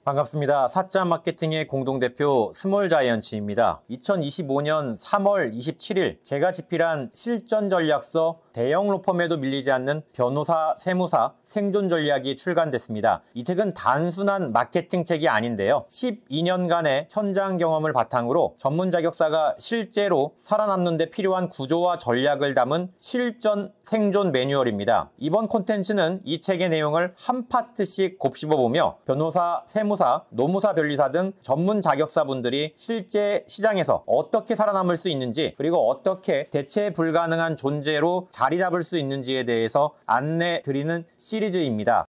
반갑습니다. 사자 마케팅의 공동대표 스몰자이언츠입니다. 2025년 3월 27일 제가 집필한 실전 전략서 대형 로펌에도 밀리지 않는 변호사, 세무사, 생존 전략이 출간됐습니다. 이 책은 단순한 마케팅 책이 아닌데요. 12년간의 현장 경험을 바탕으로 전문 자격사가 실제로 살아남는 데 필요한 구조와 전략을 담은 실전 생존 매뉴얼입니다. 이번 콘텐츠는 이 책의 내용을 한 파트씩 곱씹어보며 변호사, 세무사, 노무사, 변리사 등 전문 자격사분들이 실제 시장에서 어떻게 살아남을 수 있는지, 그리고 어떻게 대체 불가능한 존재로 자리 잡을 수 있는지에 대해서 안내 드리는 시리즈입니다.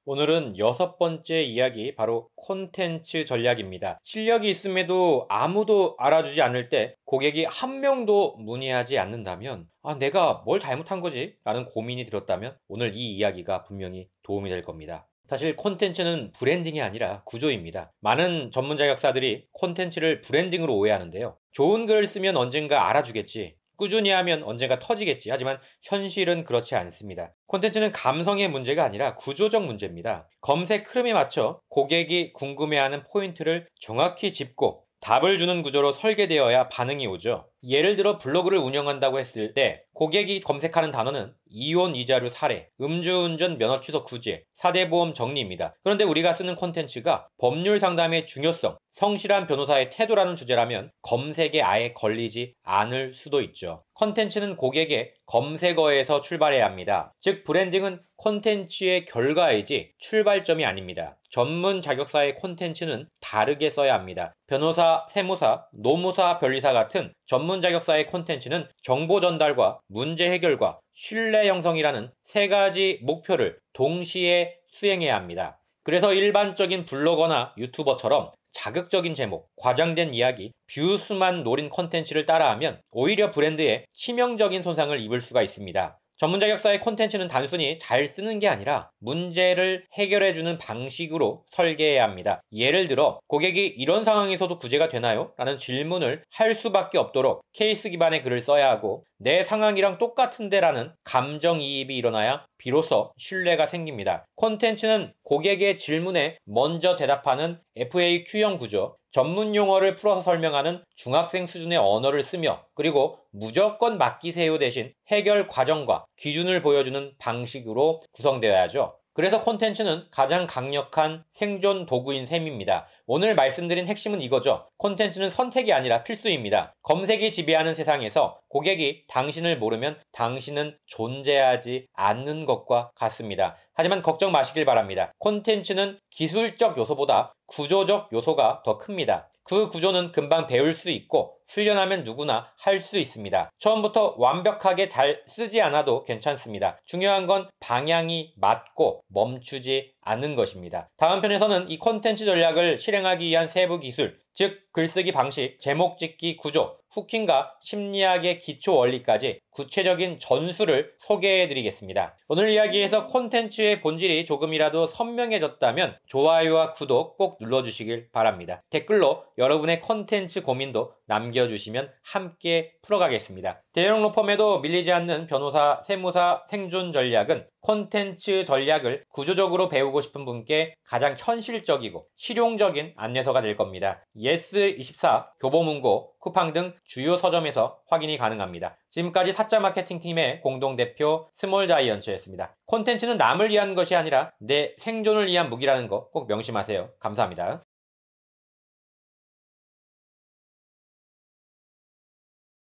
오늘은 6번째 이야기, 바로 콘텐츠 전략입니다. 실력이 있음에도 아무도 알아주지 않을 때 고객이 한 명도 문의하지 않는다면 내가 뭘 잘못한 거지? 라는 고민이 들었다면 오늘 이 이야기가 분명히 도움이 될 겁니다. 사실 콘텐츠는 브랜딩이 아니라 구조입니다. 많은 전문 자격사들이 콘텐츠를 브랜딩으로 오해하는데요. 좋은 글을 쓰면 언젠가 알아주겠지, 꾸준히 하면 언젠가 터지겠지. 하지만 현실은 그렇지 않습니다. 콘텐츠는 감성의 문제가 아니라 구조적 문제입니다. 검색 흐름에 맞춰 고객이 궁금해하는 포인트를 정확히 짚고 답을 주는 구조로 설계되어야 반응이 오죠. 예를 들어 블로그를 운영한다고 했을 때 고객이 검색하는 단어는 이혼 이자료 사례, 음주운전 면허 취소 구제, 4대 보험 정리입니다. 그런데 우리가 쓰는 콘텐츠가 법률 상담의 중요성, 성실한 변호사의 태도라는 주제라면 검색에 아예 걸리지 않을 수도 있죠. 콘텐츠는 고객의 검색어에서 출발해야 합니다. 즉 브랜딩은 콘텐츠의 결과이지 출발점이 아닙니다. 전문 자격사의 콘텐츠는 다르게 써야 합니다. 변호사, 세무사, 노무사, 변리사 같은 전문 자격사의 콘텐츠는 정보 전달과 문제 해결과 신뢰 형성이라는 세 가지 목표를 동시에 수행해야 합니다. 그래서 일반적인 블로거나 유튜버처럼 자극적인 제목, 과장된 이야기, 뷰수만 노린 콘텐츠를 따라하면 오히려 브랜드에 치명적인 손상을 입을 수가 있습니다. 전문 자격사의 콘텐츠는 단순히 잘 쓰는 게 아니라 문제를 해결해주는 방식으로 설계해야 합니다. 예를 들어 고객이 이런 상황에서도 구제가 되나요? 라는 질문을 할 수밖에 없도록 케이스 기반의 글을 써야 하고, 내 상황이랑 똑같은데 라는 감정이입이 일어나야 비로소 신뢰가 생깁니다. 콘텐츠는 고객의 질문에 먼저 대답하는 FAQ형 구조, 전문 용어를 풀어서 설명하는 중학생 수준의 언어를 쓰며, 그리고 무조건 맡기세요 대신 해결 과정과 기준을 보여주는 방식으로 구성되어야죠. 그래서 콘텐츠는 가장 강력한 생존 도구인 셈입니다. 오늘 말씀드린 핵심은 이거죠. 콘텐츠는 선택이 아니라 필수입니다. 검색이 지배하는 세상에서 고객이 당신을 모르면 당신은 존재하지 않는 것과 같습니다. 하지만 걱정 마시길 바랍니다. 콘텐츠는 기술적 요소보다 구조적 요소가 더 큽니다. 그 구조는 금방 배울 수 있고 훈련하면 누구나 할 수 있습니다. 처음부터 완벽하게 잘 쓰지 않아도 괜찮습니다. 중요한 건 방향이 맞고 멈추지 않는 것입니다. 다음 편에서는 이 콘텐츠 전략을 실행하기 위한 세부 기술, 즉 글쓰기 방식, 제목 짓기 구조, 후킹과 심리학의 기초 원리까지 구체적인 전술을 소개해 드리겠습니다. 오늘 이야기에서 콘텐츠의 본질이 조금이라도 선명해졌다면 좋아요와 구독 꼭 눌러주시길 바랍니다. 댓글로 여러분의 콘텐츠 고민도 남겨주시면 함께 풀어가겠습니다. 대형 로펌에도 밀리지 않는 변호사, 세무사 생존 전략은 콘텐츠 전략을 구조적으로 배우고 싶은 분께 가장 현실적이고 실용적인 안내서가 될 겁니다. 예스24, 교보문고, 쿠팡 등 주요 서점에서 확인이 가능합니다. 지금까지 사자 마케팅팀의 공동대표 스몰자이언츠였습니다. 콘텐츠는 남을 위한 것이 아니라 내 생존을 위한 무기라는 거 꼭 명심하세요. 감사합니다.